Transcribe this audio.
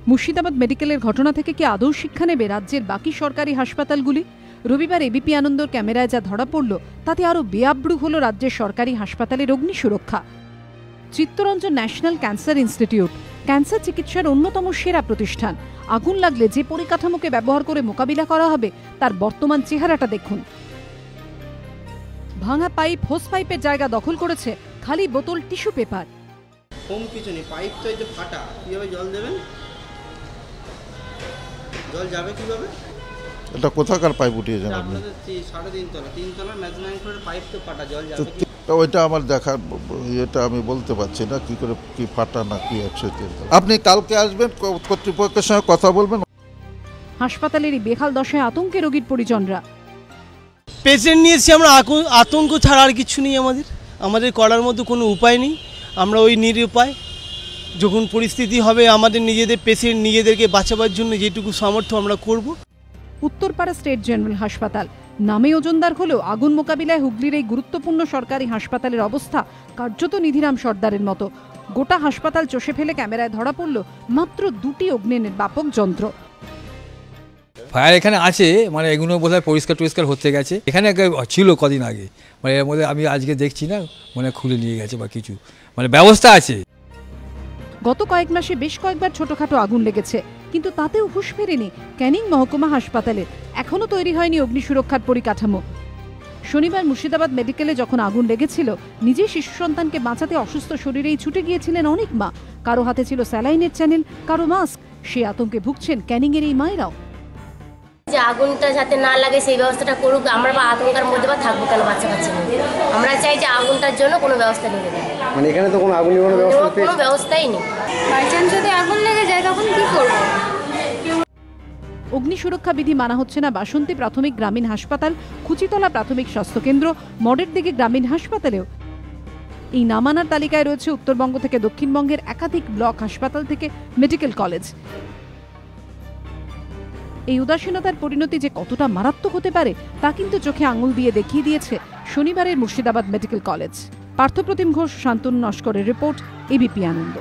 মুর্শিদাবাদ মেডিকেলের ঘটনা থেকে কি আদৌ শিক্ষা নেবে রাজ্যের বাকি সরকারি হাসপাতালগুলি? রবিবার এবিপি আনন্দর ক্যামেরায় যা ধরা পড়ল তাতে আরও বেআব্রু হল রাজ্যের সরকারি হাসপাতালের অগ্নি সুরক্ষা। Chittaranjan national cancer institute cancer চিকিৎসার অন্যতম সেরা প্রতিষ্ঠান। আগুন লাগলে যে পরিকাঠামোকে ব্যবহার করে মোকাবিলা করা হবে তার বর্তমান চেহারাটা দেখুন। ভাঙা পাইপ, হোস পাইপের জায়গা দখল করেছে খালি বোতল, টিস্যু পেপার। কম কিছু নেই, পাইপ তো এই যে ফাটা, কিভাবে জল দেবেন? জল যাবে কিভাবে? এটা কোথাকার পাইপ উঠিয়েছেন আপনি? আপনাদের 3.5 তলা মেজারমেন্ট করে পাইপ তো ফাটা, জল যাবে কি? ওইটা আমার দেখার, এটা আমি বলতে পারছি না কি করে কি ফাটা না কি অ্যাকচুয়ালি। আপনি কালকে আসবেন, কর্তৃপক্ষের সঙ্গে কথা বলবেন। হাসপাতালের এই বেহাল দশায় আতঙ্কে রোগীর পরিজনরা। পেশেন্ট নিয়েছি আমরা, আতঙ্ক ছাড়া আর কিছু নেই আমাদের করার মতো কোনো উপায় নেই। আমরা ওই নিরুপায়, যখন পরিস্থিতি হবে আমাদের নিজেদের পেশেন্ট নিজেদেরকে বাঁচাবার জন্য যেটুকু সামর্থ্য আমরা করব। উত্তরপাড়া স্টেট জেনারেল হাসপাতাল নামে ওজনদার হলেও আগুন মোকাবিলায় হুগলির এই গুরুত্বপূর্ণ সরকারি হাসপাতালের অবস্থা কার্যত নিধিরাম সর্দারের মতো। গোটা হাসপাতাল চষে ফেলে ক্যামেরায় ধরা পড়ল মাত্র 2টি অগ্নিনির্বাপক যন্ত্র। ফায়ার এখানে আছে, মানে এগুলো বোধহয় পরিষ্কার হতে গেছে। এখানে ছিল কদিন আগে, মানে এর মধ্যে আমি আজকে দেখছি না, মানে খুলে নিয়ে গেছে বা কিছু, মানে ব্যবস্থা আছে। গত কয়েক মাসে বেশ কয়েকবার ছোটখাটো আগুন লেগেছে, কিন্তু তাতেও হুঁশ ফেরেনি ক্যানিং মহকুমা হাসপাতালে। এখনও তৈরি হয়নি অগ্নি সুরক্ষার পরিকাঠামো। শনিবার মুর্শিদাবাদ মেডিকেলে যখন আগুন লেগেছিল, নিজে শিশু সন্তানকে বাঁচাতে অসুস্থ শরীরেই ছুটে গিয়েছিলেন অনেক মা। কারো হাতে ছিল স্যালাইনের চ্যানেল, কারো মাস্ক। সে আতঙ্কে ভুগছেন ক্যানিংয়ের এই মায়েরাও। যে আগুনটা যাতে না লাগে সেই ব্যবস্থাটা করুক। আমরা বা আতঙ্কের মধ্যে বা থাকবো কেন বাচ্চা কাচ্চা নিয়ে? আমরা চাই যে আগুনটার জন্য কোনো ব্যবস্থা নিয়ে দেবে। মানে এখানে তো কোনো আগুনের কোনো ব্যবস্থাই নেই। বাই চান্স যদি আগুন লেগে যায় তখন কি করব? অগ্নি সুরক্ষা বিধি মানা হচ্ছে না বাসন্তী প্রাথমিক গ্রামীণ হাসপাতাল, কুচিতলা প্রাথমিক স্বাস্থ্যকেন্দ্র, মডের দিকে গ্রামীণ হাসপাতালেও। এই না মানার তালিকায় রয়েছে উত্তরবঙ্গ থেকে দক্ষিণবঙ্গের একাধিক ব্লক হাসপাতাল থেকে মেডিকেল কলেজ। এই উদাসীনতার পরিণতি যে কতটা মারাত্মক হতে পারে তা কিন্তু চোখে আঙুল দিয়ে দেখিয়ে দিয়েছে শনিবারের মুর্শিদাবাদ মেডিকেল কলেজ। পার্থপ্রতিম ঘোষ, শান্তনু নস্করের রিপোর্ট, এবিপি আনন্দ।